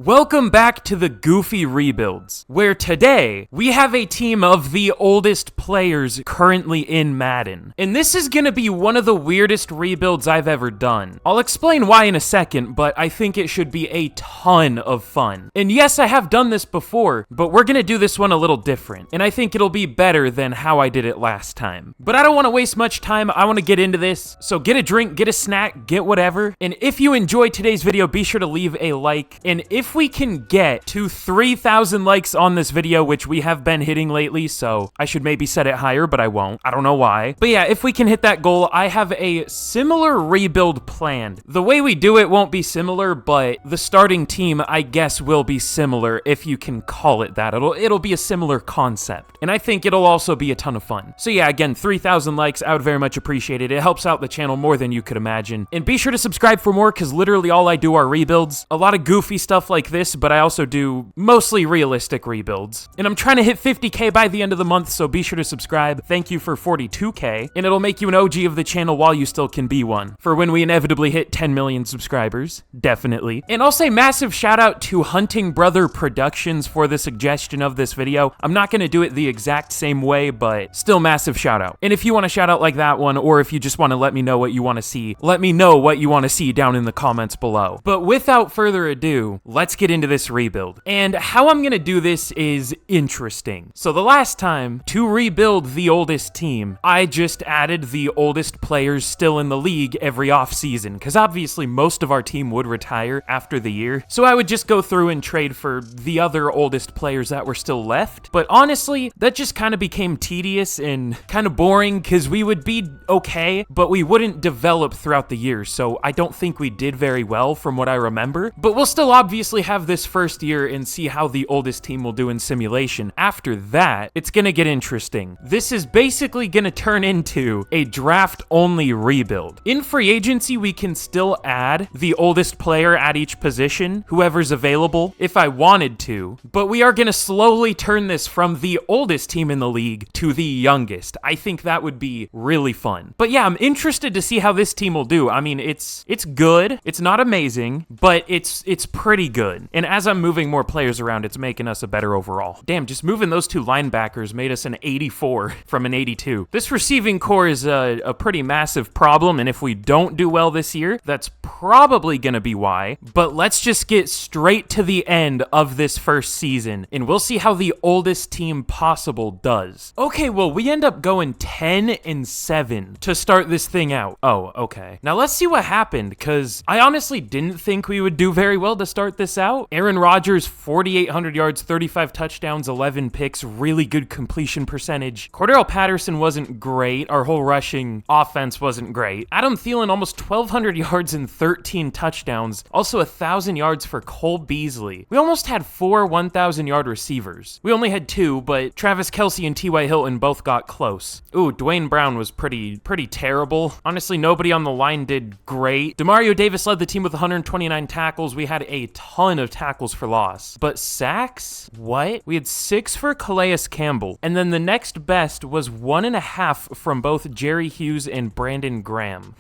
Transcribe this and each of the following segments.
Welcome back to the Goofy Rebuilds, where today we have a team of the oldest players currently in Madden. And this is gonna be one of the weirdest rebuilds I've ever done. I'll explain why in a second, but I think it should be a ton of fun. And yes, I have done this before, but we're gonna do this one a little different. And I think it'll be better than how I did it last time. But I don't wanna waste much time, I wanna get into this. So get a drink, get a snack, get whatever. And if you enjoyed today's video, be sure to leave a like. And if we can get to 3,000 likes on this video, which we have been hitting lately, so I should maybe set it higher, but I won't. I don't know why. But yeah, if we can hit that goal, I have a similar rebuild planned. The way we do it won't be similar, but the starting team, I guess, will be similar, if you can call it that. It'll be a similar concept. And I think it'll also be a ton of fun. So yeah, again, 3,000 likes, I would very much appreciate it. It helps out the channel more than you could imagine. And be sure to subscribe for more, because literally all I do are rebuilds. A lot of goofy stuff like this, but I also do mostly realistic rebuilds. And I'm trying to hit 50K by the end of the month, so be sure to subscribe. Thank you for 42K, and it'll make you an OG of the channel while you still can be one. For when we inevitably hit 10 million subscribers, definitely. And I'll say massive shout out to Hunting Brother Productions for the suggestion of this video. I'm not gonna do it the exact same way, but still massive shout out. And if you want a shout out like that one, or if you just want to let me know what you want to see, let me know what you want to see down in the comments below. But without further ado, let's get into this rebuild. And how I'm gonna do this is interesting. So the last time, to rebuild the oldest team, I just added the oldest players still in the league every offseason, because obviously most of our team would retire after the year. So I would just go through and trade for the other oldest players that were still left. But honestly, that just kind of became tedious and kind of boring, because we would be okay, but we wouldn't develop throughout the year. So I don't think we did very well from what I remember. But we'll still obviously have this first year and see how the oldest team will do in simulation. After that, it's gonna get interesting. This is basically gonna turn into a draft-only rebuild. In free agency, we can still add the oldest player at each position, whoever's available, if I wanted to, but we are gonna slowly turn this from the oldest team in the league to the youngest. I think that would be really fun. But yeah, I'm interested to see how this team will do. I mean, it's good. It's not amazing, but it's pretty good. And as I'm moving more players around, it's making us a better overall. Damn, just moving those two linebackers made us an 84 from an 82. This receiving core is a pretty massive problem, and if we don't do well this year, that's probably gonna be why. But let's just get straight to the end of this first season, and we'll see how the oldest team possible does. Okay, well, we end up going 10-7 to start this thing out. Oh, okay. Now let's see what happened, because I honestly didn't think we would do very well to start this out. Aaron Rodgers, 4,800 yards, 35 touchdowns, 11 picks, really good completion percentage. Cordero Patterson wasn't great. Our whole rushing offense wasn't great. Adam Thielen, almost 1,200 yards and 13 touchdowns. Also 1,000 yards for Cole Beasley. We almost had 4 1,000-yard receivers. We only had 2, but Travis Kelce and T.Y. Hilton both got close. Ooh, Dwayne Brown was pretty terrible. Honestly, nobody on the line did great. Demario Davis led the team with 129 tackles. We had a ton of tackles for loss. But sacks? What? We had 6 for Calais Campbell. And then the next best was 1.5 from both Jerry Hughes and Brandon Graham.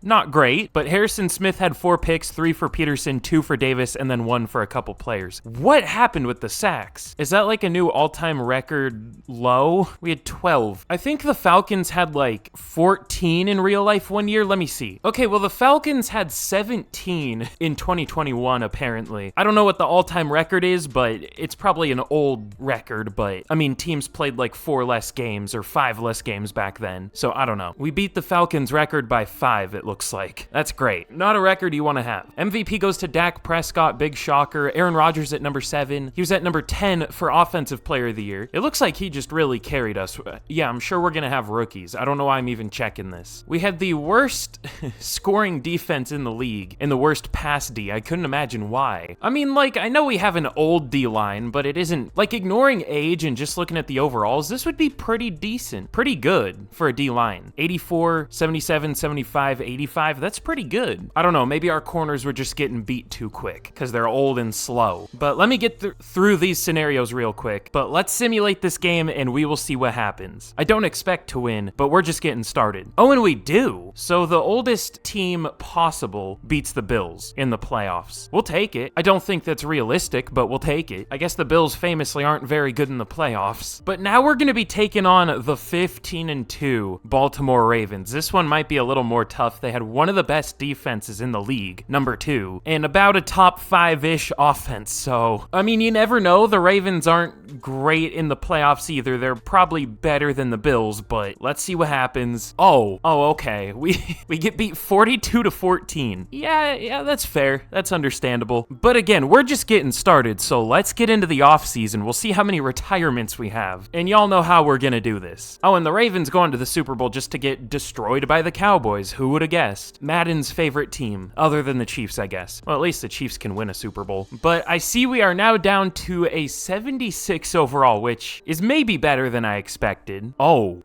Not great, but Harrison Smith had 4 picks, 3 for Peterson, 2 for Davis, and then 1 for a couple players. What happened with the sacks? Is that like a new all-time record low? We had 12. I think the Falcons had like 14 in real life one year. Let me see. Okay, well, the Falcons had 17 in 2021, apparently. I don't know what the all-time record is, but it's probably an old record, but I mean, teams played like 4 less games or 5 less games back then. So I don't know. We beat the Falcons record by 5, it looks like. That's great. Not a record you want to have. MVP goes to Dak Prescott, big shocker. Aaron Rodgers at number 7. He was at number 10 for Offensive Player of the Year. It looks like he just really carried us. Yeah, I'm sure we're gonna have rookies. I don't know why I'm even checking this. We had the worst scoring defense in the league and the worst pass D. I couldn't imagine why. I mean, like, I know we have an old D-line, but it isn't, like, ignoring age and just looking at the overalls, this would be pretty decent, pretty good for a D-line. 84, 77, 75, 85, that's pretty good. I don't know, maybe our corners were just getting beat too quick because they're old and slow. But let me get through these scenarios real quick. But let's simulate this game and we will see what happens. I don't expect to win, but we're just getting started. Oh, and we do. So the oldest team possible beats the Bills in the playoffs. We'll We'll take it. I don't think that's realistic, but we'll take it. I guess the Bills famously aren't very good in the playoffs. But now we're going to be taking on the 15-2 Baltimore Ravens. This one might be a little more tough. They had one of the best defenses in the league, number 2, and about a top 5-ish offense. So, I mean, you never know. The Ravens aren't great in the playoffs either. They're probably better than the Bills, but let's see what happens. Oh, okay. We get beat 42-14. Yeah, that's fair. That's understandable. But again, we're just getting started, so let's get into the offseason. We'll see how many retirements we have. And y'all know how we're gonna do this. Oh, and the Ravens going to the Super Bowl just to get destroyed by the Cowboys. Who would have guessed? Madden's favorite team, other than the Chiefs, I guess. Well, at least the Chiefs can win a Super Bowl. But I see we are now down to a 76 overall, which is maybe better than I expected. Oh,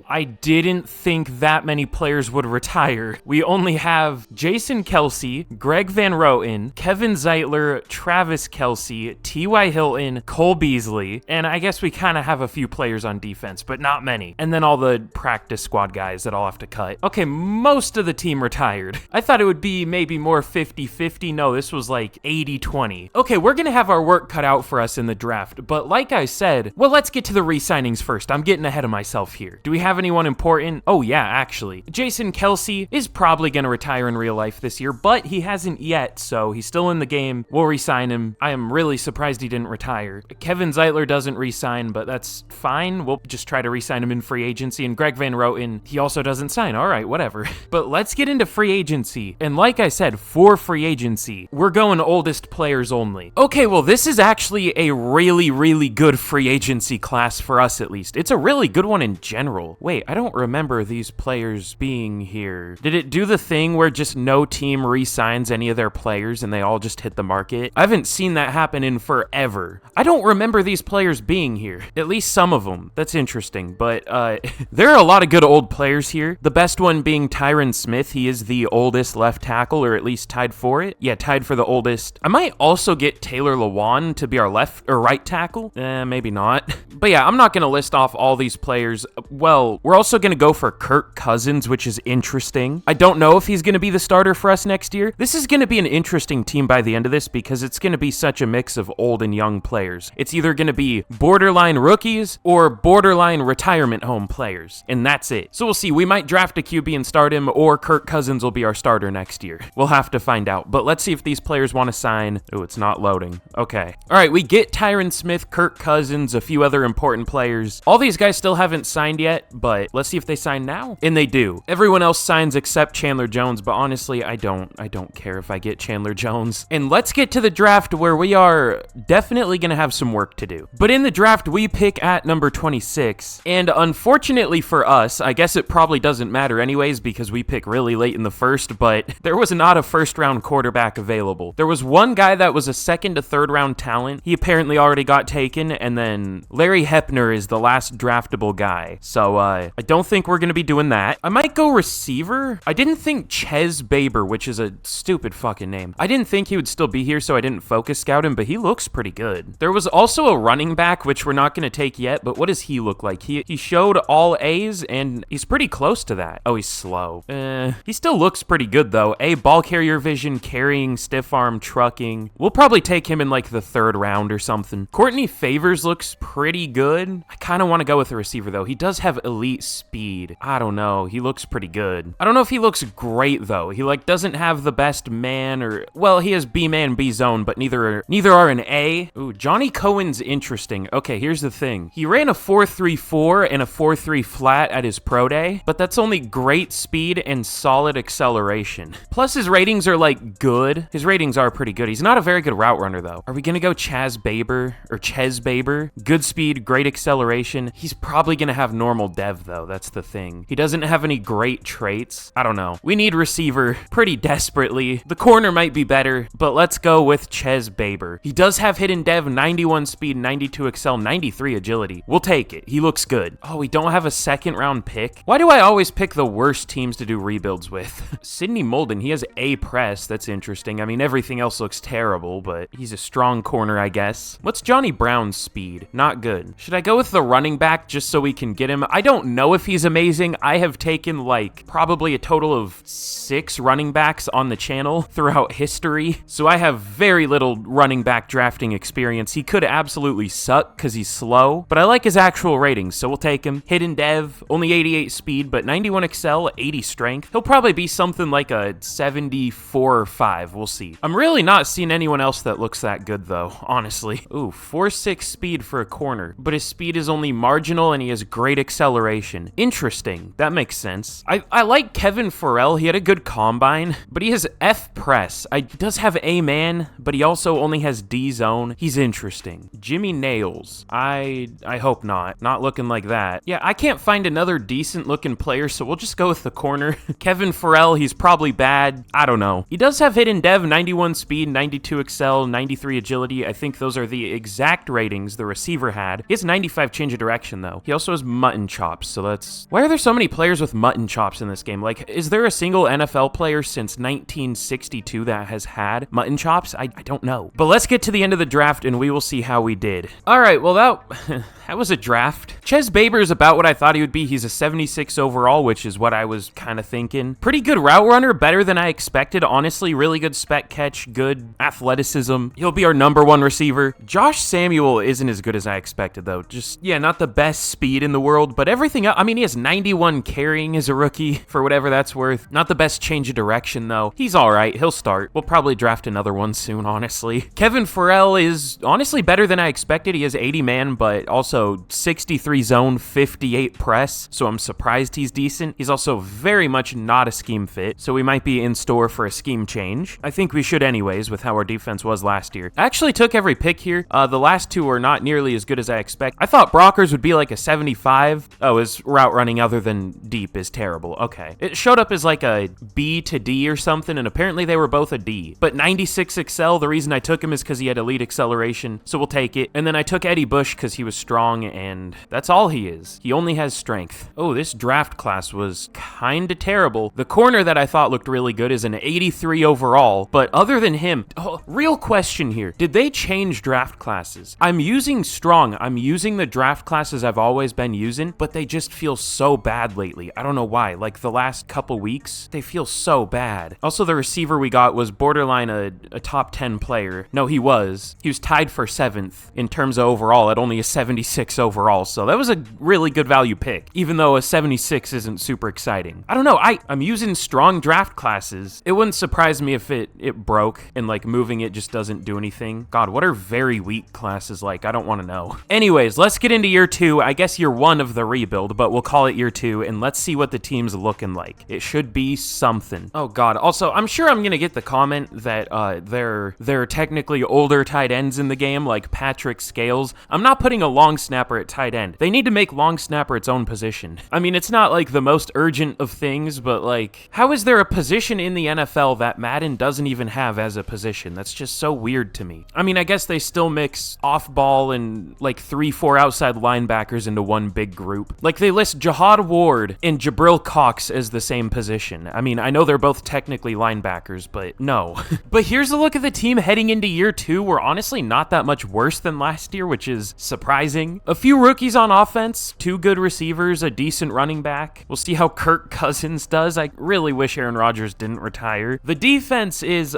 I didn't think that many players would retire. We only have Jason Kelsey, Greg Van Roten, Kevin Zeitler, Travis Kelsey, T.Y. Hilton, Cole Beasley, and I guess we kind of have a few players on defense, but not many. And then all the practice squad guys that I'll have to cut. Okay, most of the team retired. I thought it would be maybe more 50-50. No, this was like 80-20. Okay, we're gonna have our work cut out for us in the draft, but like I said, well, let's get to the re-signings first. I'm getting ahead of myself here. Do we have anyone important? Oh yeah, actually. Jason Kelsey is probably gonna retire in real life this year, but he hasn't yet, so he's still in the game. We'll re-sign him. I am really surprised he didn't retire. Kevin Zeitler doesn't re-sign, but that's fine. We'll just try to re-sign him in free agency, and Greg Van Roten, he also doesn't sign. All right, whatever. But let's get into free agency, and like I said, for free agency, we're going oldest players only. Okay, well, this is actually a really good free agency class for us, at least. It's a really good one in general. Wait, I don't remember these players being here. Did it do the thing where just no team re-signs any of their players and they all just hit the market? I haven't seen that happen in forever. I don't remember these players being here. At least some of them. That's interesting, but there are a lot of good old players here. The best one being Tyron Smith. He is the oldest left tackle, or at least tied for it. Yeah, tied for the oldest. I might also get Taylor Lewan to be our left or right tackle. Maybe not. But yeah, I'm not going to list off all these players. Well, we're also going to go for Kirk Cousins, which is interesting. I don't know if he's going to be the starter for us next year. This is going to be an interesting team by the end of this because it's going to be such a mix of old and young players. It's either going to be borderline rookies or borderline retirement home players, and that's it. So we'll see. We might draft a QB and start him, or Kirk Cousins will be our starter next year. We'll have to find out, but let's see if these players want to sign. Oh, it's not loading. Okay. All right, we get Tyron Smith, Kirk Cousins, a few other important players. All these guys still haven't signed yet, but let's see if they sign now. And they do. Everyone else signs except Chandler Jones, but honestly, I don't care if I get Chandler Jones. And let's get to the draft, where we are definitely going to have some work to do. But in the draft, we pick at number 26. And unfortunately for us, I guess it probably doesn't matter anyways because we pick really late in the first, but there was not a first-round quarterback available. There was one guy that was a second to third-round talent. He apparently already got taken, and then Larry Hepner is the last draftable guy. So I don't think we're going to be doing that. I might go receiver. I didn't think Ches Baber, which is a stupid fucking name. I didn't think he would still be here, so I didn't focus scout him, but he looks pretty good. There was also a running back, which we're not going to take yet, but what does he look like? He showed all A's, and he's pretty close to that. Oh, he's slow. He still looks pretty good, though. A, ball carrier vision, carrying, stiff arm, trucking. We'll probably take him in like the third round or something. Courtney Favors looks pretty good. I kind of want to go with a receiver, though. He does have elite speed. I don't know. He looks pretty good. I don't know if he looks great, though. He like doesn't have the best man, or well, he has B-man, B-zone, but neither are an A. Ooh, Johnny Cohen's interesting. Okay, here's the thing. He ran a 4.34 and a 4.3 flat at his pro day, but that's only great speed and solid acceleration. Plus his ratings are like good. His ratings are pretty good. He's not a very good route runner, though. Are we gonna go Ches Baber? Good speed, great acceleration. He's probably gonna have normal dev, though. That's the thing. He doesn't have any great traits. I don't know. We need receiver pretty desperately. The corner might be better, but let's go with Ches Baber. He does have hidden dev, 91 speed, 92 excel, 93 agility. We'll take it. He looks good. Oh, we don't have a second round pick? Why do I always pick the worst teams to do rebuilds with? Sidney Molden, he has A press. That's interesting. I mean, everything else looks terrible, but he's a strong corner, I guess. What's Johnny Brown's speed? Not good. Should I go with the running back back just so we can get him. I don't know if he's amazing. I have taken like probably a total of 6 running backs on the channel throughout history, so I have very little running back drafting experience. He could absolutely suck because he's slow, but I like his actual ratings, so we'll take him. Hidden Dev, only 88 speed, but 91 excel, 80 strength. He'll probably be something like a 74 or 5. We'll see. I'm really not seeing anyone else that looks that good, though, honestly. Ooh, 4.6 speed for a corner, but his speed is only marginal and he has great acceleration. Interesting. That makes sense. I like Kevin Farrell. He had a good combine, but he has F press. He does have A man, but he also only has D zone. He's interesting. Jimmy Nails. I hope not. Not looking like that. Yeah, I can't find another decent looking player, so we'll just go with the corner. Kevin Farrell, he's probably bad. I don't know. He does have Hidden Dev, 91 speed, 92 excel, 93 agility. I think those are the exact ratings the receiver had. He has 95 change of direction, though. He also has mutton chops, so that's... Why are there so many players with mutton chops in this game? Like, is there a single NFL player since 1962 that has had mutton chops? I don't know. But let's get to the end of the draft, and we will see how we did. All right, well, that was a draft. Ches Baber is about what I thought he would be. He's a 76 overall, which is what I was kind of thinking. Pretty good route runner, better than I expected, honestly. Really good spec catch, good athleticism. He'll be our #1 receiver. Josh Samuel isn't as good as I expected, though. Just, yeah, not the best speed in the world, but everything else, I mean, he has 91 carrying as a rookie, for whatever that's worth. Not the best change of direction, though. He's all right. He'll start. We'll probably draft another one soon, honestly. Kevin Farrell is honestly better than I expected. He has 80 man, but also 63 zone, 58 press, so I'm surprised he's decent. He's also very much not a scheme fit, so we might be in store for a scheme change. I think we should anyways, with how our defense was last year. I actually took every pick here. The last two are not nearly as good as I expect. I thought Brockers would be like a 75. Oh, his route running other than deep is terrible. Okay. It showed up as like a B to D or something, and apparently they were both a D. But 96 excel, the reason I took him is because he had elite acceleration, so we'll take it. And then I took Eddie Bush because he was strong, and that's all he is. He only has strength. Oh, this draft class was kinda terrible. The corner that I thought looked really good is an 83 overall, but other than him, real question here. Did they change draft classes? I'm using strong. I'm using the draft classes I've always been using, but they just feel so bad lately. I don't know why. Like the last couple weeks, they feel so bad. Also, the receiver we got was borderline a top 10 player. No, he was. He was tied for 7th in terms of overall at only a 76 overall, so that was a really good value pick, even though a 76 isn't super exciting. I don't know. I'm using strong draft classes. It wouldn't surprise me if it broke and like moving it just doesn't do anything. God, what are very weak classes like? I don't want to know. Anyways, let's get into year 2. I guess year 1 of the rebuild, but we'll call it year 2, and let's see what the team's looking like. It should be something. Oh God. Also, I'm sure I'm gonna get the comment that there are technically older tight ends in the game, like Patrick Scales. I'm not putting a long snapper at tight end. They need to make long snapper its own position. I mean, it's not like the most urgent of things, but like, how is there a position in the NFL that Madden doesn't even have as a position? That's just so weird to me. I mean, I guess they still mix off ball and like 3-4 outside linebackers into one big group. Like they list Jihad Ward and Jabril Cox as the same position. I mean, I know they're both technically linebackers, but no. But here's a look at the team heading into year 2. We're honestly not that much worse than last year, which is surprising. A few rookies on offense, 2 good receivers, a decent running back. We'll see how Kirk Cousins does. I really wish Aaron Rodgers didn't retire. The defense is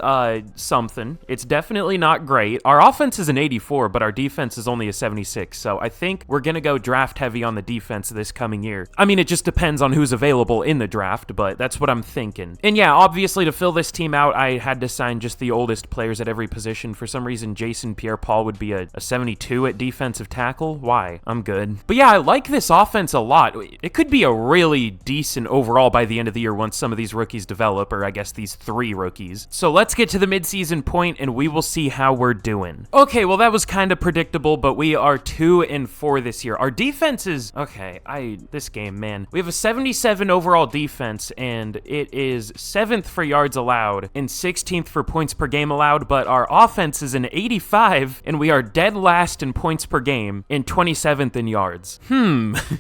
something. It's definitely not great. Our offense is an 84, but our defense is only a 76, so I think we're gonna go draft heavy on the defense this coming year. I mean, it just depends on who's available in the draft, but that's what I'm thinking. And yeah, obviously to fill this team out, I had to sign just the oldest players at every position. For some reason, Jason Pierre-Paul would be a 72 at defensive tackle. Why? I'm good. But yeah, I like this offense a lot. It could be a really decent overall by the end of the year once some of these rookies develop, or I guess these 3 rookies. So let's get to the midseason point and we will see how we're doing. Okay, well that was kind of predictable, but we are 2-4 this year. Our defense is, okay, this game, man. We have a 77 overall defense and it is 7th for yards allowed and 16th for points per game allowed, but our offense is an 85 and we are dead last in points per game and 27th in yards.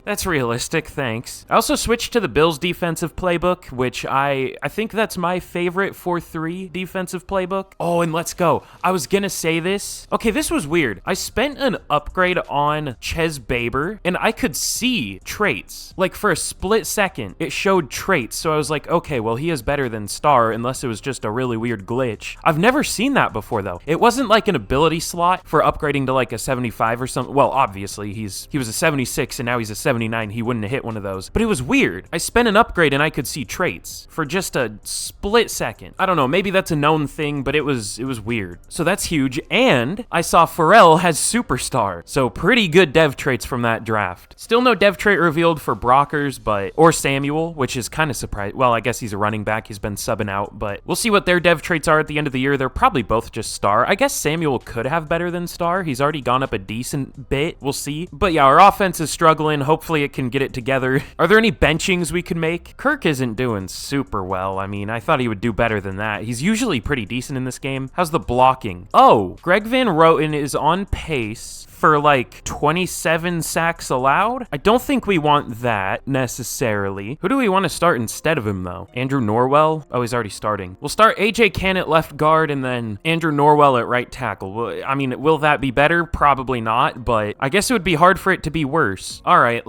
That's realistic, thanks. I also switched to the Bills defensive playbook, which I think that's my favorite 4-3 defensive playbook. Oh, and let's go. I was gonna say this. Okay, this was weird. I spent an upgrade on Ches Baber Baber, and I could see traits. Like, for a split second, it showed traits, so I was like, okay, well, he is better than Star, unless it was just a really weird glitch. I've never seen that before, though. It wasn't like an ability slot for upgrading to like a 75 or something. Well, obviously, he was a 76, and now he's a 79. He wouldn't have hit one of those. But it was weird. I spent an upgrade, and I could see traits for just a split second. I don't know, maybe that's a known thing, but it was weird. So that's huge, and I saw Pharrell has Superstar, so pretty good dev traits from that draft. Still no dev trait revealed for Brockers, or Samuel, which is kind of surprising. Well, I guess he's a running back, he's been subbing out, but we'll see what their dev traits are at the end of the year. They're probably both just Star. I guess Samuel could have better than Star. He's already gone up a decent bit, we'll see. But yeah, our offense is struggling. Hopefully it can get it together. Are there any benchings we could make? Kirk isn't doing super well. I mean, I thought he would do better than that. He's usually pretty decent in this game. How's the blocking? Oh, Greg Van Roten is on pace for like 27 sacks allowed. I don't think we want that necessarily. Who do we want to start instead of him though? Andrew Norwell? Oh, he's already starting. We'll start AJ Cann at left guard and then Andrew Norwell at right tackle. Well, I mean, will that be better? Probably not, but I guess it would be hard for it to be worse. All right,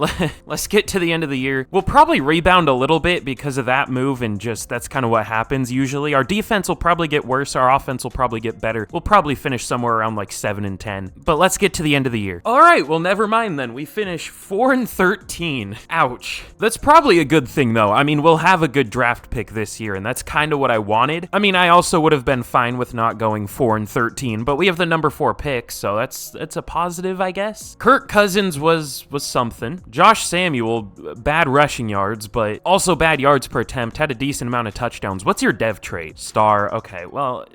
let's get to the end of the year. We'll probably rebound a little bit because of that move, and just that's kind of what happens usually. Our defense will probably get worse. Our offense will probably get better. We'll probably finish somewhere around like 7-10, but let's get to the end of the year. All right, well, never mind then. We finish 4-13. Ouch. That's probably a good thing though. I mean, we'll have a good draft pick this year, and that's kind of what I wanted. I mean, I also would have been fine with not going 4-13, but we have the number 4 pick, so that's a positive, I guess. Kirk Cousins was something. Josh Samuel, bad rushing yards, but also bad yards per attempt, had a decent amount of touchdowns. What's your dev trait? Star. Okay, well,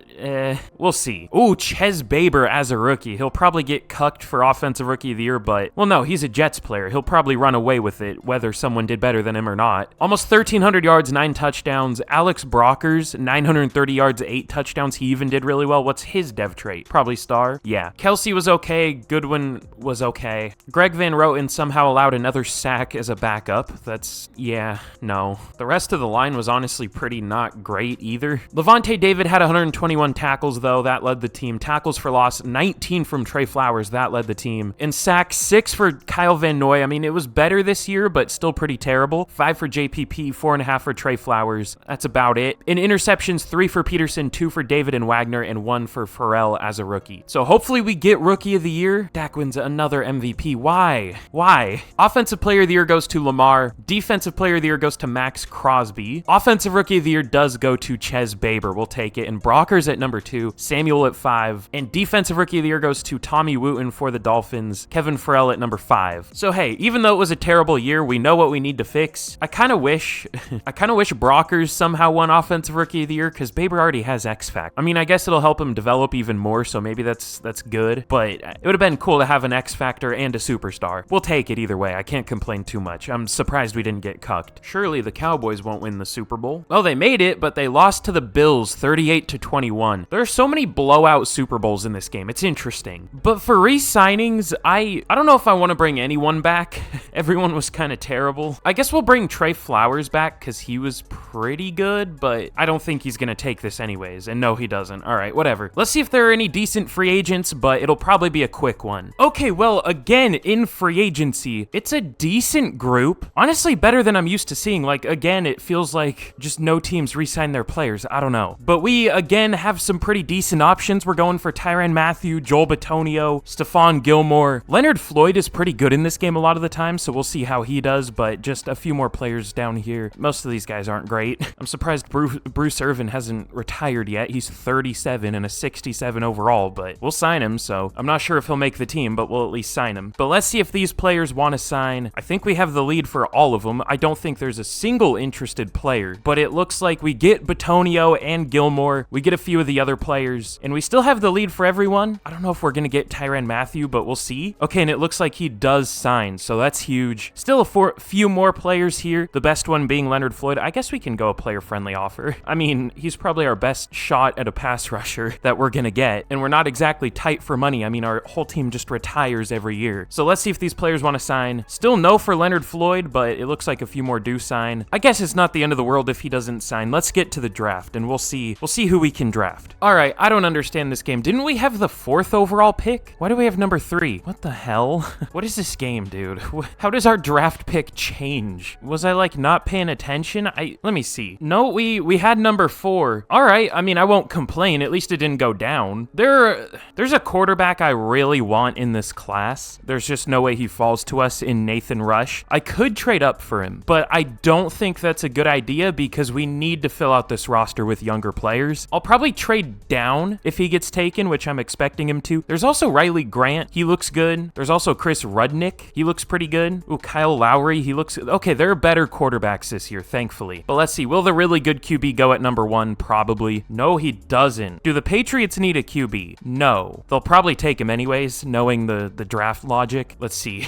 we'll see. Ooh, Ches Baber as a rookie. He'll probably get cucked for offensive rookie of the year, but, well, no, he's a Jets player. He'll probably run away with it, whether someone did better than him or not. Almost 1,300 yards, 9 touchdowns. Alex Brockers, 930 yards, 8 touchdowns. He even did really well. What's his dev trait? Probably Star. Yeah. Kelsey was okay. Goodwin was okay. Greg Van Roten somehow allowed another sack as a backup. That's, yeah, no. The rest of the line was honestly pretty not great either. Levante David had 121 tackles, though. That led the team. Tackles for loss, 19 from Trey Flowers. That led the team. And sacks, 6 for Kyle Van Noy. I mean, it was better this year, but still pretty terrible. 5 for JPP, 4.5 for Trey Flowers. That's about it. In interceptions, 3 for Peterson, 2 for David and Wagner, and 1 for Pharrell as a rookie. So hopefully we get Rookie of the Year. Dak wins another MVP. Why? Why? Offensive Player of the Year goes to Lamar. Defensive Player of the Year goes to Max Crosby. Offensive Rookie of the Year does go to Ches Baber. We'll take it. And Brockers at number 2, Samuel at 5. And Defensive Rookie of the Year goes to Tommy Wooten for the Dolphins, Kevin Farrell at number 5. So hey, even though it was a terrible year, we know what we need to fix. I kind of wish Brockers somehow won Offensive Rookie of the Year, because Baber already has X Factor. I mean, I guess it'll help him develop even more, so maybe that's good, but it would have been cool to have an X Factor and a Superstar. We'll take it either way. I can't complain too much. I'm surprised we didn't get cucked. Surely the Cowboys won't win the Super Bowl. Well, they made it, but they lost to the Bills 38-21. There are so many blowout Super Bowls in this game. It's interesting. But for re-signings, I don't know if I want to bring anyone back. Everyone was kind of terrible. I guess we'll bring Trey Flowers back because he was pretty good, but I don't think he's going to take this anyways. And no, he doesn't. All right, whatever. Let's see if there are any decent free agents, but it'll probably be a quick one. Okay, well, again, in free agency, it's a decent group. Honestly, better than I'm used to seeing. Like, again, it feels like just no teams re-sign their players. I don't know. But we, again, have some pretty decent options. We're going for Tyrann Mathieu, Joel Bitonio, Stephon Gilmore. Leonard Floyd is pretty good in this game a lot of the time, so we'll see how he does, but just a few more players down here. Most of these guys aren't great. I'm surprised Bruce Irvin hasn't retired yet. He's 37 and a 67 overall, but we'll sign him, so I'm not sure if he'll make the team, but we'll at least sign him. But let's see if these players want to sign. I think we have the lead for all of them. I don't think there's a single interested player, but it looks like we get Bitonio and Gilmore. We get a few of the other players, and we still have the lead for everyone. I don't know if we're going to get Tyrann Mathieu, but we'll see. Okay, and it looks like he does sign, so that's huge. Still a few more players here, the best one being Leonard Floyd. I guess we can go a player-friendly offer. I mean, he's probably our best shot at a pass rusher that we're going to get, and we're not exactly tight for money. I mean, our whole team just retires every year. So let's see if these players want to sign. Still no for Leonard Floyd, but it looks like a few more do sign. I guess it's not the end of the world if he doesn't sign. Let's get to the draft, and we'll see who we can draft. draft. All right, I don't understand this game. Didn't we have the 4th overall pick? Why do we have number 3? What the hell? What is this game, dude? How does our draft pick change? Was I like not paying attention? Let me see. No, we had number 4. All right, I mean, I won't complain. At least it didn't go down. There's a quarterback I really want in this class. There's just no way he falls to us in Nathan Rush. I could trade up for him, but I don't think that's a good idea because we need to fill out this roster with younger players. I'll probably trade down if he gets taken, which I'm expecting him to. There's also Riley Grant. He looks good. There's also Chris Rudnick. He looks pretty good. Ooh, Kyle Lowry. He looks... Okay, there are better quarterbacks this year, thankfully. But let's see. Will the really good QB go at number 1? Probably. No, he doesn't. Do the Patriots need a QB? No. They'll probably take him anyways, knowing the draft logic. Let's see.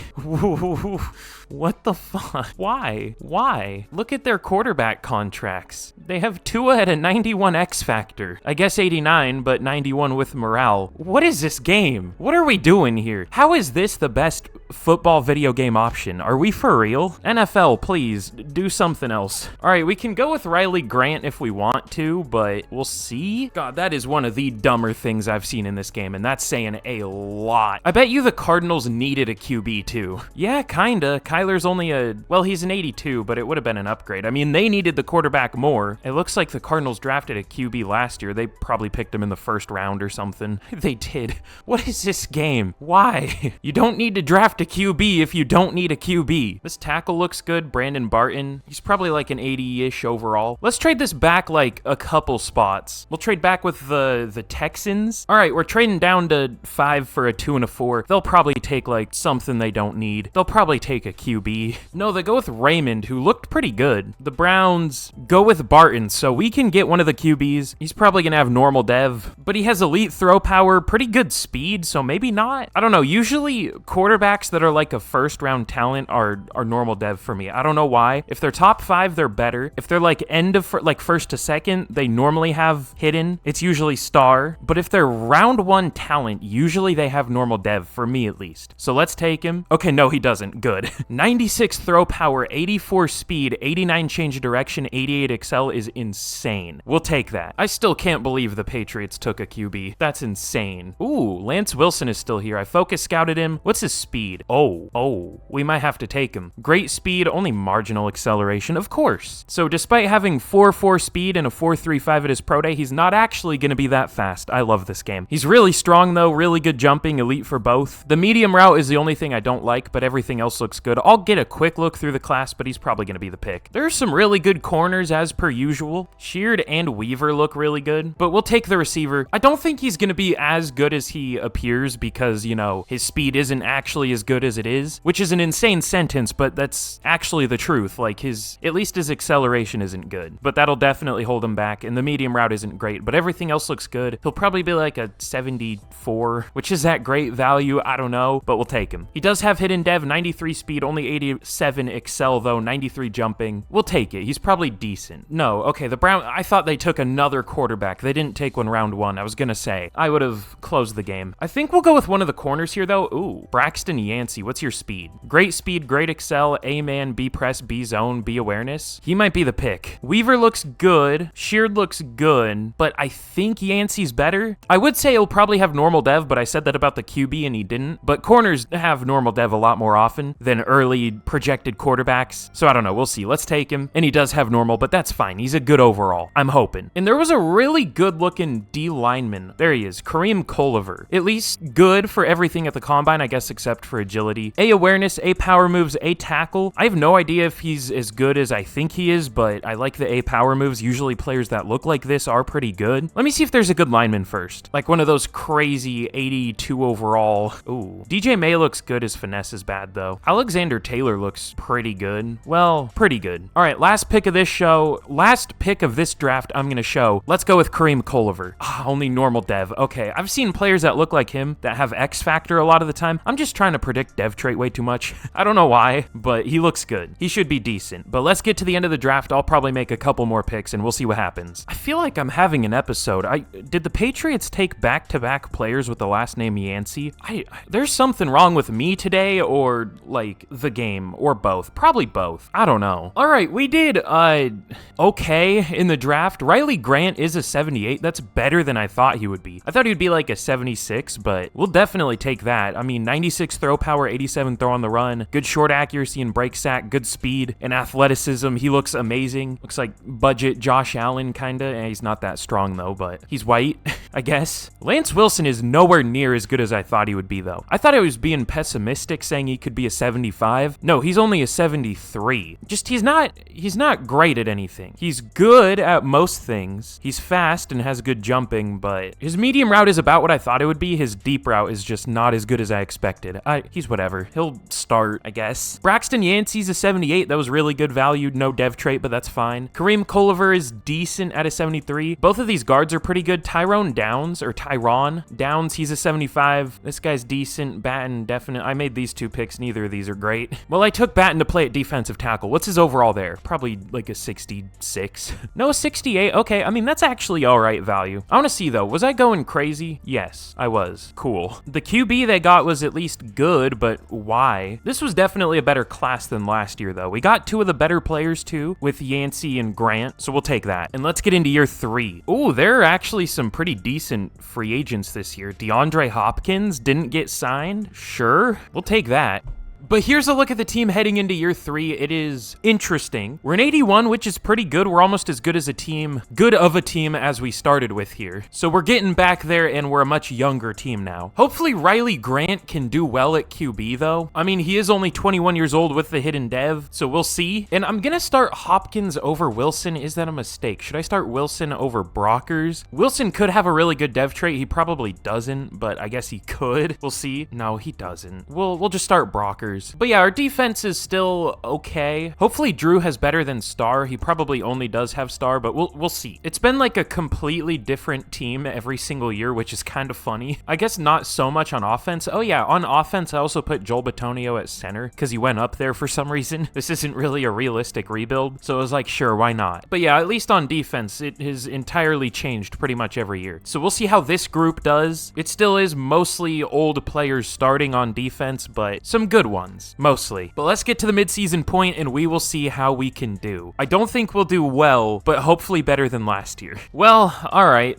What the fuck? Why? Why? Look at their quarterback contracts. They have Tua at a 91 X factor. I guess 89, but 91 with morale. What is this game? What are we doing here? How is this the best football video game option? Are we for real? NFL, please, do something else. All right, we can go with Riley Grant if we want to, but we'll see. God, that is one of the dumber things I've seen in this game, and that's saying a lot. I bet you the Cardinals needed a QB too. Yeah, kinda. Kyler's only well, he's an 82, but it would have been an upgrade. I mean, they needed the quarterback more. It looks like the Cardinals drafted a QB last year. They probably picked him in the 1st round or something. They did. What is this game? Why? You don't need to draft a QB if you don't need a QB. This tackle looks good. Brandon Barton. He's probably like an 80-ish overall. Let's trade this back like a couple spots. We'll trade back with the Texans. All right, we're trading down to 5 for a 2 and a 4. They'll probably take like something they don't need. They'll probably take a QB. No, they go with Raymond, who looked pretty good. The Browns go with Barton, so we can get one of the QBs. He's probably gonna have normal dev, but he has elite throw power, pretty good speed, so maybe not. I don't know. Usually quarterbacks that are like a 1st round talent are normal dev for me. I don't know why. If they're top 5, they're better. If they're like end of like 1st to 2nd, they normally have hidden. It's usually star, but if they're round 1 talent, usually they have normal dev for me at least. So let's take him. Okay, no, he doesn't. Good. 96 throw power, 84 speed, 89 change of direction, 88 excel is insane. We'll take that. I still can't believe the Patriots took a QB. That's insane. Ooh, Lance Wilson is still here. I focus scouted him. What's his speed? Oh, we might have to take him. Great speed, only marginal acceleration, of course. So despite having 4.4 speed and a 4.35 at his pro day, he's not actually going to be that fast. I love this game. He's really strong though, really good jumping, elite for both. The medium route is the only thing I don't like, but everything else looks good. I'll get a quick look through the class, but he's probably going to be the pick. There's some really good corners as per usual. Sheard and Weaver look really good, but we'll take the receiver. I don't think he's going to be as good as he appears because, you know, his speed isn't actually as good as it is, which is an insane sentence, but that's actually the truth. Like at least his acceleration isn't good, but that'll definitely hold him back, and the medium route isn't great, but everything else looks good. He'll probably be like a 74, which is that great value? I don't know, but we'll take him. He does have hidden dev, 93 speed, only 87 excel though, 93 jumping. We'll take it. He's probably decent. No, okay, the Brown, I thought they took another quarterback. They didn't take one round 1. I was gonna say, I would have closed the game. I think we'll go with one of the corners here though. Ooh, Braxton Yancey, what's your speed? Great speed, great excel, A-man, B-press, B-zone, B-awareness. He might be the pick. Weaver looks good. Sheard looks good, but I think Yancey's better. I would say he'll probably have normal dev, but I said that about the QB and he didn't. But corners have normal dev a lot more often than early projected quarterbacks. So I don't know. We'll see. Let's take him. And he does have normal, but that's fine. He's a good overall. I'm hoping. And there was a really good looking D lineman. There he is. Kareem Coliver. At least good for everything at the combine, I guess, except for agility. A awareness, A power moves, A tackle. I have no idea if he's as good as I think he is, but I like the A power moves. Usually players that look like this are pretty good. Let me see if there's a good lineman first. Like one of those crazy 82 overall. Ooh. DJ May looks good. His finesse is bad though. Alexander Taylor looks pretty good. Well, pretty good. All right, last pick of this show. Last pick of this draft I'm going to show. Let's go with Kareem Coliver. Only normal dev. Okay, I've seen players that look like him that have X factor a lot of the time. I'm just trying to predict dev trait way too much. I don't know why, but he looks good. He should be decent. But let's get to the end of the draft. I'll probably make a couple more picks and we'll see what happens. I feel like I'm having an episode. Did the Patriots take back-to-back players with the last name Yancey? There's something wrong with me today, or like the game, or both. Probably both. I don't know. All right, we did okay in the draft. Riley Grant is a 78. That's better than I thought he would be. I thought he would be like a 76, but we'll definitely take that. I mean, 96 throw power, 87 throw on the run, good short accuracy and break sack, good speed and athleticism. He looks amazing. Looks like budget Josh Allen kinda. He's not that strong though, but he's white, I guess. Lance Wilson is nowhere near as good as I thought he would be though. I thought I was being pessimistic saying he could be a 75. No, he's only a 73. Just he's not great at anything. He's good at most things. He's fast and has good jumping, but his medium route is about what I thought it would be. His deep route is just not as good as I expected. He's whatever. He'll start, I guess. Braxton Yancey's a 78. That was really good value. No dev trait, but that's fine. Kareem Culliver is decent at a 73. Both of these guards are pretty good. Tyron Downs, he's a 75. This guy's decent. Batten, definite. I made these two picks. Neither of these are great. Well, I took Batten to play at defensive tackle. What's his overall there? Probably like a 66. No, a 68. Okay, I mean, that's actually all right value. I want to see, though. Was I going crazy? Yes, I was. Cool. The QB they got was at least good, but why? This was definitely a better class than last year, though. We got two of the better players, too, with Yancey and Grant, so we'll take that. And let's get into year 3. Ooh, there are actually some pretty decent free agents this year. DeAndre Hopkins didn't get signed? Sure, we'll take that. But here's a look at the team heading into year 3. It is interesting. We're an 81, which is pretty good. We're almost as good of a team as we started with here. So we're getting back there and we're a much younger team now. Hopefully Riley Grant can do well at QB though. I mean, he is only 21 years old with the hidden dev, so we'll see. And I'm gonna start Hopkins over Wilson. Is that a mistake? Should I start Wilson over Brockers? Wilson could have a really good dev trait. He probably doesn't, but I guess he could. We'll see. No, he doesn't. We'll just start Brockers. But yeah, our defense is still okay. Hopefully Drew has better than Star. He probably only does have Star, but we'll see. It's been like a completely different team every single year, which is kind of funny. I guess not so much on offense. Oh yeah, on offense, I also put Joel Bitonio at center because he went up there for some reason. This isn't really a realistic rebuild, so I was like, sure, why not? But yeah, at least on defense, it has entirely changed pretty much every year. So we'll see how this group does. It still is mostly old players starting on defense, but some good ones. Mostly. But let's get to the midseason point and we will see how we can do. I don't think we'll do well, but hopefully better than last year. Well, all right.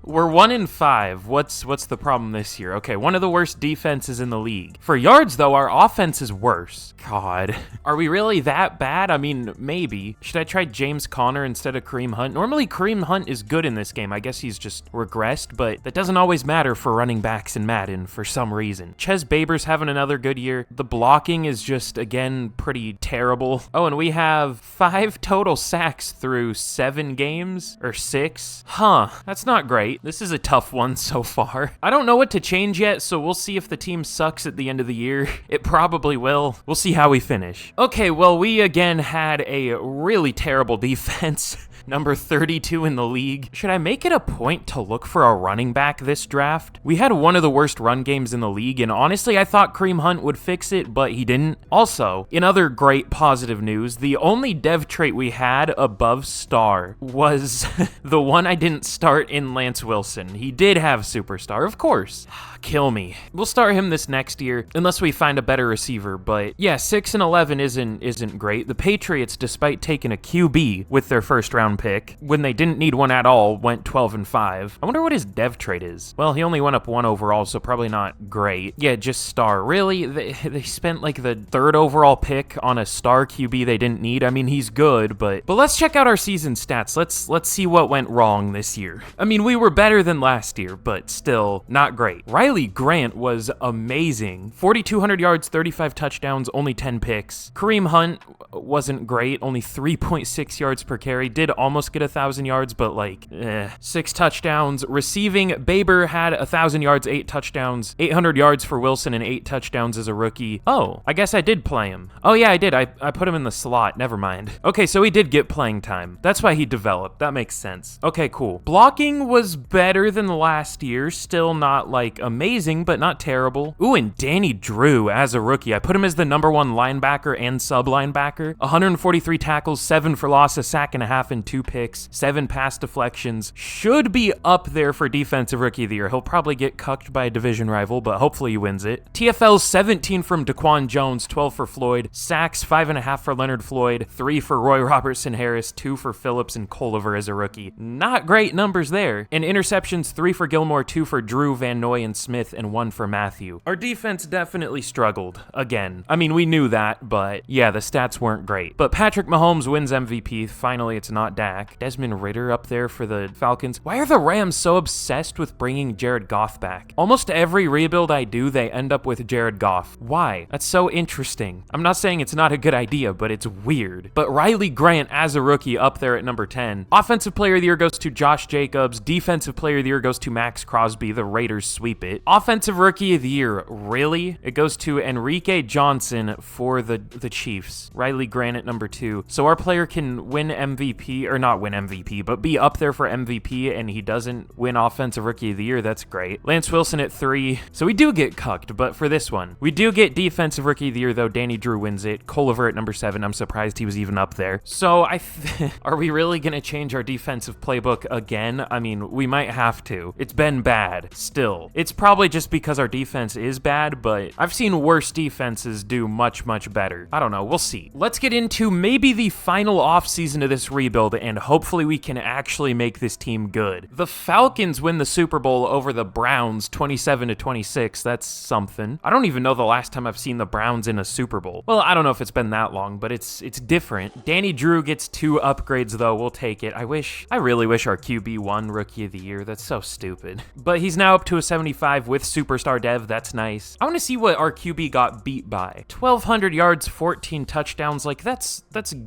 We're 1-5. What's the problem this year? Okay, one of the worst defenses in the league. For yards, though, our offense is worse. God. Are we really that bad? I mean, maybe. Should I try James Conner instead of Kareem Hunt? Normally, Kareem Hunt is good in this game. I guess he's just regressed, but that doesn't always matter for running backs in Madden for some reason. Ches Baber's having another good year. The blocking is just, again, pretty terrible. Oh, and we have 5 total sacks through 7 games, or 6. Huh, that's not great. This is a tough one so far. I don't know what to change yet, so we'll see if the team sucks at the end of the year. It probably will. We'll see how we finish. Okay, well, we again had a really terrible defense. Number 32 in the league. Should I make it a point to look for a running back this draft? We had one of the worst run games in the league, and honestly, I thought Kareem Hunt would fix it, but he didn't. Also, in other great positive news, the only dev trait we had above Star was the one I didn't start in Lance Wilson. He did have Superstar, of course. Kill me. We'll start him this next year, unless we find a better receiver, but yeah, 6-11 isn't great. The Patriots, despite taking a QB with their first round pick, when they didn't need one at all, went 12-5. I wonder what his dev trait is. Well, he only went up 1 overall, so probably not great. Yeah, just Star. Really? They spent like the 3rd overall pick on a Star QB they didn't need. I mean, he's good, but let's check out our season stats. Let's see what went wrong this year. I mean, we were better than last year, but still not great. Riley Grant was amazing. 4,200 yards, 35 touchdowns, only 10 picks. Kareem Hunt wasn't great, only 3.6 yards per carry. Did almost get 1,000 yards, but like, 6 touchdowns. Receiving, Baber had 1,000 yards, 8 touchdowns, 800 yards for Wilson, and 8 touchdowns as a rookie. Oh, I guess I did play him. Oh yeah, I did. I put him in the slot. Never mind. Okay, so he did get playing time. That's why he developed. That makes sense. Okay, cool. Blocking was better than last year. Still not like amazing, but not terrible. Ooh, and Danny Drew as a rookie. I put him as the #1 linebacker and sub linebacker. 143 tackles, 7 for loss, a sack and a half, and 2 picks, 7 pass deflections. Should be up there for defensive rookie of the year. He'll probably get cucked by a division rival, but hopefully he wins it. TFL 17 from Daquan Jones, 12 for Floyd. Sacks 5.5 for Leonard Floyd, 3 for Roy Robertson Harris, 2 for Phillips and Culliver as a rookie. Not great numbers there. And interceptions, 3 for Gilmore, 2 for Drew, Van Noy, and Smith, and 1 for Matthew. Our defense definitely struggled. Again. I mean, we knew that, but yeah, the stats weren't great. But Patrick Mahomes wins MVP. Finally, it's not Dak. Desmond Ridder up there for the Falcons. Why are the Rams so obsessed with bringing Jared Goff back? Almost every rebuild I do, they end up with Jared Goff. Why? That's so interesting. I'm not saying it's not a good idea, but it's weird. But Riley Grant as a rookie up there at number 10. Offensive Player of the Year goes to Josh Jacobs. Defensive Player of the Year goes to Max Crosby. The Raiders sweep it. Offensive Rookie of the Year, really? It goes to Enrique Johnson for the Chiefs. Riley Grant at number 2. So our player can win MVP, or not win MVP, but be up there for MVP, and he doesn't win Offensive Rookie of the Year. That's great. Lance Wilson at 3. So we do get cucked, but for this one. We do get Defensive Rookie of the Year, though. Danny Drew wins it. Culliver at number 7. I'm surprised he was even up there. So are we really going to change our defensive playbook again? I mean, we might have to. It's been bad, still. It's probably just because our defense is bad, but I've seen worse defenses do much, much better. I don't know. We'll see. Let's get into maybe the final offseason of this rebuild, and hopefully we can actually make this team good. The Falcons win the Super Bowl over the Browns 27-26. That's something. I don't even know the last time I've seen the Browns in a Super Bowl. Well, I don't know if it's been that long, but it's different. Danny Drew gets 2 upgrades, though. We'll take it. I really wish our QB won Rookie of the Year. That's so stupid. But he's now up to a 75 with Superstar Dev. That's nice. I want to see what our QB got beat by. 1,200 yards, 14 touchdowns. Like, that's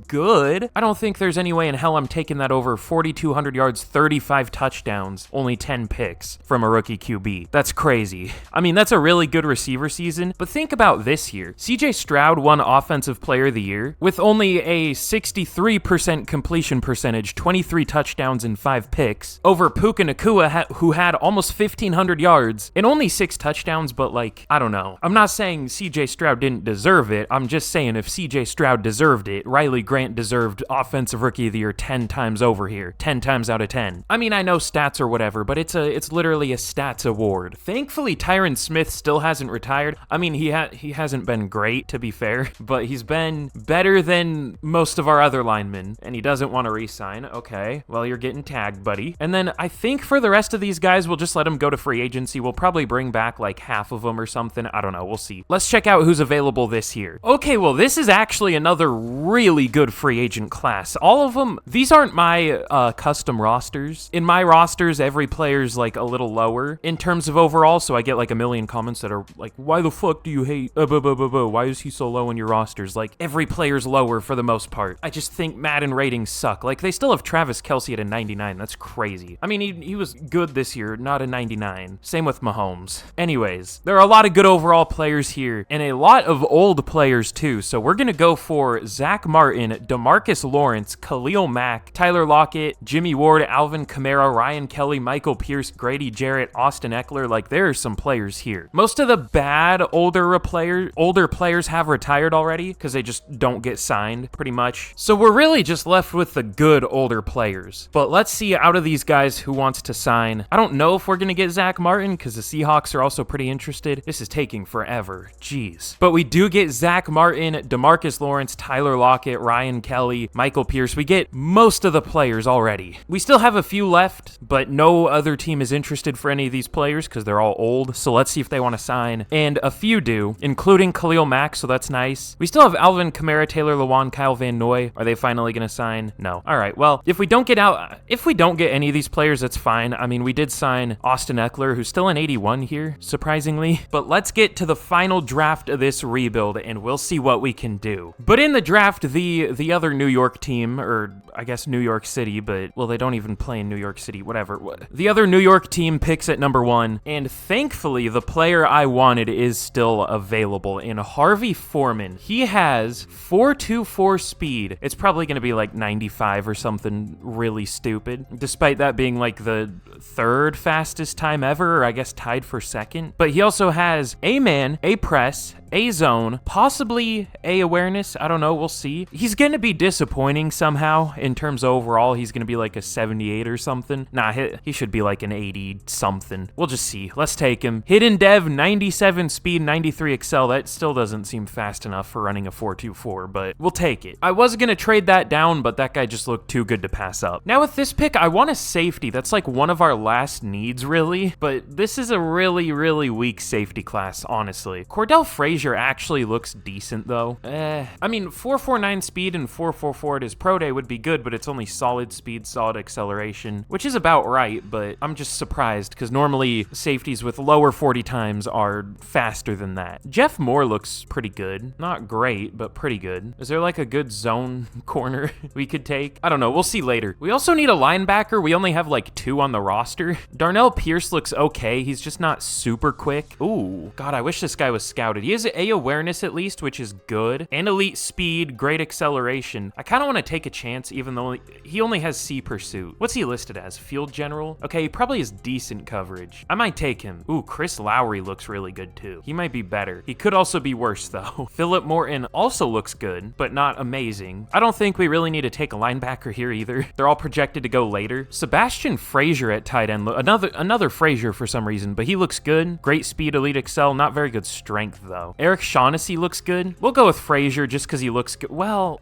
good. I don't think there's any way in hell I'm taking that over 4,200 yards, 35 touchdowns, only 10 picks from a rookie QB. That's crazy. I mean, that's a really good receiver season, but think about this year. CJ Stroud won Offensive Player of the Year with only a 63% completion percentage, 23 touchdowns and 5 picks, over Puka Nacua, who had almost 1,500 yards and only 6 touchdowns, but like, I don't know. I'm not saying CJ Stroud didn't deserve it. I'm just saying if CJ Stroud deserved it, Riley Grant deserved Offensive Rookie of the Year 10 times over here, 10 times out of 10. I mean, I know stats or whatever, but it's literally a stats award. Thankfully, Tyron Smith still hasn't retired. I mean, he hasn't been great, to be fair, but he's been better than most of our other linemen, and he doesn't want to re-sign. Okay, well, you're getting tagged, buddy. And then I think for the rest of these guys, we'll just let them go to free agency. We'll probably bring back like half of them or something. I don't know. We'll see. Let's check out who's available this year. Okay, well, this is actually another really good free agent class. All of them, these aren't my custom rosters. In my rosters, every player's like a little lower in terms of overall, so I get like a million comments that are like, why the fuck do you hate, why is he so low in your rosters? Like, every player's lower for the most part. I just think Madden ratings suck. Like, they still have Travis Kelce at a 99. That's crazy. I mean, he was good this year, not a 99. Same with Mahomes. Anyways, there are a lot of good overall players here, and a lot of old players too, so we're gonna go for Zach Martin, DeMarcus Lawrence, Khalil Mack, Tyler Lockett, Jimmy Ward, Alvin Kamara, Ryan Kelly, Michael Pierce, Grady Jarrett, Austin Eckler. Like, there are some players here. Most of the bad older players have retired already because they just don't get signed, pretty much. So we're really just left with the good older players. But let's see out of these guys who wants to sign. I don't know if we're gonna get Zach Martin because the Seahawks are also pretty interested. This is taking forever. Jeez. But we do get Zach Martin, DeMarcus Lawrence, Tyler Lockett, Ryan Kelly, Michael Pierce. We get most of the players already. We still have a few left, but no other team is interested for any of these players because they're all old. So let's see if they want to sign. And a few do, including Khalil Mack, so that's nice. We still have Alvin Kamara, Taylor Lewan, Kyle Van Noy. Are they finally going to sign? No. All right, well, if we don't get any of these players, that's fine. I mean, we did sign Austin Eckler, who's still an 81 here, surprisingly. But let's get to the final draft of this rebuild, and we'll see what we can do. But in the draft, the other New York team, or I guess New York City, but, well, they don't even play in New York City, whatever. The other New York team picks at number 1, and thankfully, the player I wanted is still available in Harvey Foreman. He has 4.24 speed. It's probably going to be like 95 or something really stupid, despite that being like the 3rd fastest time ever, or I guess tied for 2nd. But he also has A-man, A-press, A-zone, possibly A-awareness. I don't know. We'll see. He's going to be disappointing somehow in terms of overall. He's going to be like a 78 or something. Nah, he should be like an 80 something. We'll just see. Let's take him. Hidden dev, 97 speed, 93 excel. That still doesn't seem fast enough for running a 4.24, but we'll take it. I was going to trade that down, but that guy just looked too good to pass up. Now with this pick, I want a safety. That's like one of our last needs, really, but this is a really, really weak safety class, honestly. Cordell Frazier actually looks decent, though. I mean, 4.49 speed and 4.44 at his pro day would be good, but it's only solid speed, solid acceleration, which is about right, but I'm just surprised, because normally safeties with lower 40 times are faster than that. Jeff Moore looks pretty good. Not great, but pretty good. Is there like a good zone corner we could take? I don't know. We'll see later. We also need a linebacker. We only have like 2 on the roster. Darnell Pierce looks okay. He's just not super quick. Ooh, God, I wish this guy was scouted. He has A awareness at least, which is good, and elite speed, great acceleration. I kind of want to take a chance, even though he only has C pursuit. What's he listed as? Field general? Okay, he probably has decent coverage. I might take him. Ooh, Chris Lowry looks really good too. He might be better. He could also be worse though. Philip Morton also looks good, but not amazing. I don't think we really need to take a linebacker here either. They're all projected to go later. Sebastian Frazier at tight end. Another Frazier for some reason, but he looks good. Great speed, elite excel, not very good strength though. Eric Shaughnessy looks good. We'll go with Frazier just because he looks good. Well,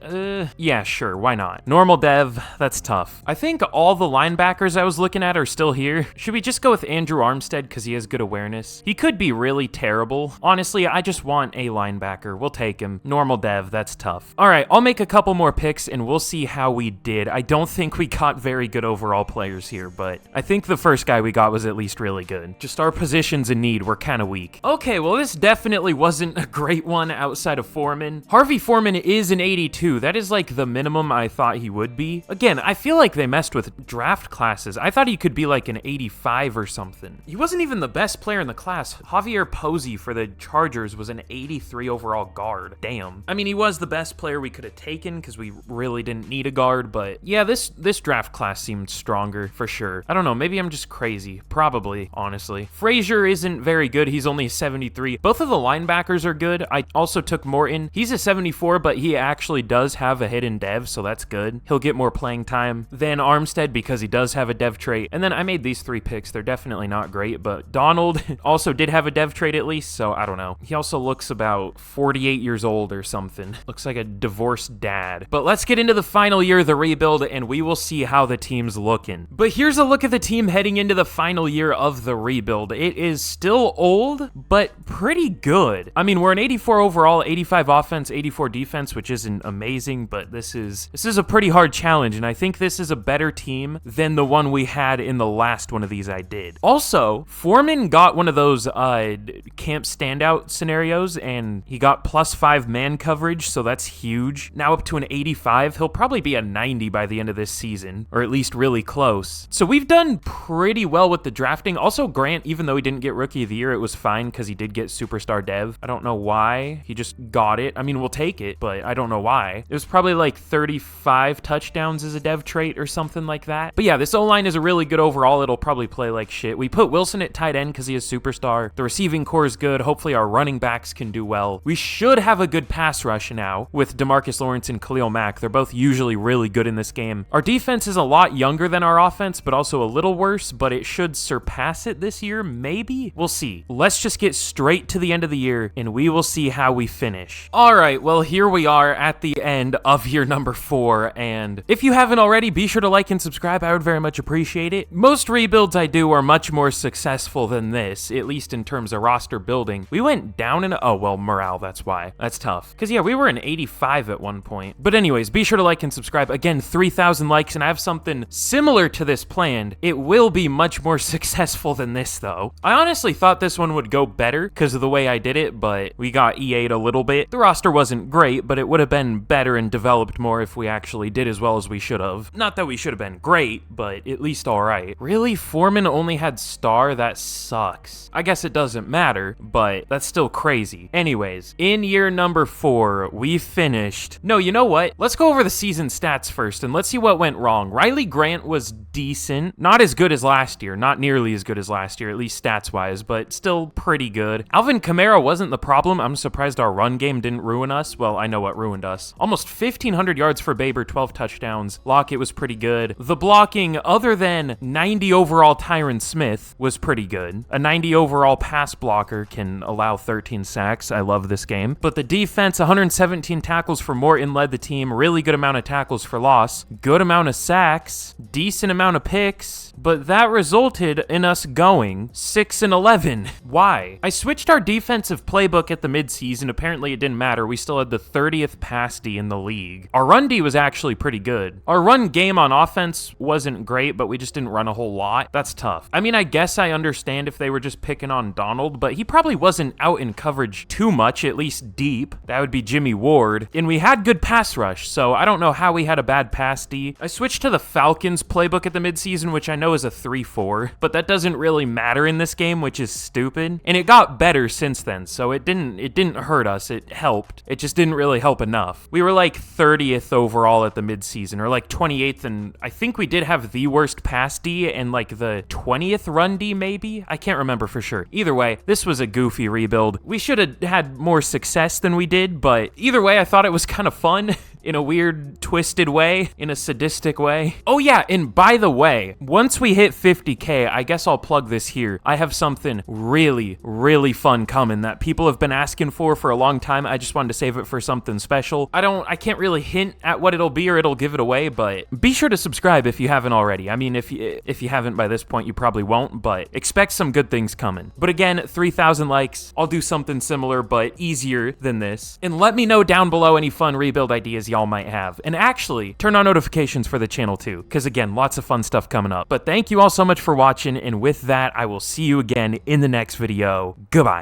yeah, sure, why not? Normal dev, that's tough. I think all the linebackers I was looking at are still here. Should we just go with Andrew Armstead because he has good awareness? He could be really terrible. Honestly, I just want a linebacker. We'll take him. Normal dev, that's tough. All right, I'll make a couple more picks and we'll see how we did. I don't think we got very good overall players here, but I think the first guy we got was at least really good. Just our positions in need were kind of weak. Okay, well, this definitely wasn't a great one outside of Foreman. Harvey Foreman is an 82. That is like the minimum I thought he would be. Again, I feel like they messed with draft classes. I thought he could be like an 85 or something. He wasn't even the best player in the class. Javier Posey for the Chargers was an 83 overall guard. Damn. I mean, he was the best player we could have taken because we really didn't need a guard, but yeah, this draft class seemed stronger for sure. I don't know, maybe I'm just crazy. Probably, honestly. Frazier isn't very good. He's only a 73. Both of the linebackers are good. I also took Morton. He's a 74, but he actually does have a hidden dev, so that's good. He'll get more playing time than Armstead because he does have a dev trait. And then I made these 3 picks. They're definitely not great, but Donald also did have a dev trait at least, so I don't know. He also looks about 48 years old or something. Looks like a divorced dad. But let's get into the final year of the rebuild, and we will see how the team's looking. But here's a look at the team heading into the final year of the rebuild. It is still old, but pretty good. I mean, we're an 84 overall, 85 offense, 84 defense, which isn't amazing, but this is a pretty hard challenge, and I think this is a better team than the one we had in the last one of these I did. Also, Foreman got one of those camp standout scenarios, and he got +5 man coverage, so that's huge. Now up to an 85. He'll probably be a 90 by the end of this season, or at least really close. So we've done pretty well with the drafting. Also, Grant, even though he didn't get Rookie of the Year, it was fine because he did get Superstar Dev. I don't know why. He just got it. I mean, we'll take it, but I don't know why. It was probably like 35 touchdowns as a dev trait or something like that. But yeah, this O-line is a really good overall. It'll probably play like shit. We put Wilson at tight end because he is Superstar. The receiving core is good. Hopefully our running backs can do well. We should have a good pass rush now with DeMarcus Lawrence and Khalil Mack. They're both usually really good in this game. Our defense is a lot younger than our offense, but also a little worse, but it should surpass it this year, maybe? We'll see. Let's just get straight to the end of the year, and we will see how we finish. All right, well, here we are at the end of year number 4, and if you haven't already, be sure to like and subscribe. I would very much appreciate it. Most rebuilds I do are much more successful than this, at least in terms of roster building. We went down in, oh, well, morale, that's why. That's tough. Because, yeah, we were in 85 at one point. But anyways, be sure to like and subscribe. Again, 3,000 likes, and I have something similar to this planned. It will be much more successful than this, though. I honestly thought this one would go better because of the way I did it, but we got EA'd a little bit. The roster wasn't great, but it would have been better and developed more if we actually did as well as we should have. Not that we should have been great, but at least all right. Really? Foreman only had star? That sucks. I guess it doesn't matter, but that's still crazy. Anyways, in year number 4, we finished... No, you know what? Let's go over the season stats first, and let's see what went wrong. Riley Grant was decent. Not as good as last year. Not nearly as good as last year, at least stats-wise, but still pretty good. Alvin Kamara wasn't the problem. I'm surprised our run game didn't ruin us. Well, I know what ruined us. Almost 1,500 yards for Baber, 12 touchdowns. Lockett was pretty good. The blocking, other than 90 overall Tyron Smith, was pretty good. A 90 overall pass blocker can allow 13 sacks. I love this game. But the defense, 117 tackles for Morton led the team. Really good amount of tackles for loss. Good amount of sacks. Decent amount of picks. But that resulted in us going 6-11. Why? I switched our defensive playbook at the midseason. Apparently it didn't matter. We still had the 30th pass D in the league. Our run D was actually pretty good. Our run game on offense wasn't great, but we just didn't run a whole lot. That's tough. I mean, I guess I understand if they were just picking on Donald, but he probably wasn't out in coverage too much, at least deep. That would be Jimmy Ward. And we had good pass rush, so I don't know how we had a bad pass D. I switched to the Falcons playbook at the midseason, which I know is a 3-4, but that doesn't really matter in this game, which is stupid. And it got better since then, so it didn't hurt us. It helped. It just didn't really help enough. We were like 30th overall at the midseason, or like 28th, and I think we did have the worst pass D and like the 20th run D maybe? I can't remember for sure. Either way, this was a goofy rebuild. We should have had more success than we did, but either way, I thought it was kind of fun. In a weird, twisted way, in a sadistic way. Oh yeah, and by the way, once we hit 50K, I guess I'll plug this here. I have something really, really fun coming that people have been asking for a long time. I just wanted to save it for something special. I can't really hint at what it'll be or it'll give it away, but be sure to subscribe if you haven't already. I mean, if you haven't by this point, you probably won't, but expect some good things coming. But again, 3,000 likes, I'll do something similar, but easier than this. And let me know down below any fun rebuild ideas y'all might have. And actually, turn on notifications for the channel too, because again, lots of fun stuff coming up. But thank you all so much for watching, and with that, I will see you again in the next video. Goodbye.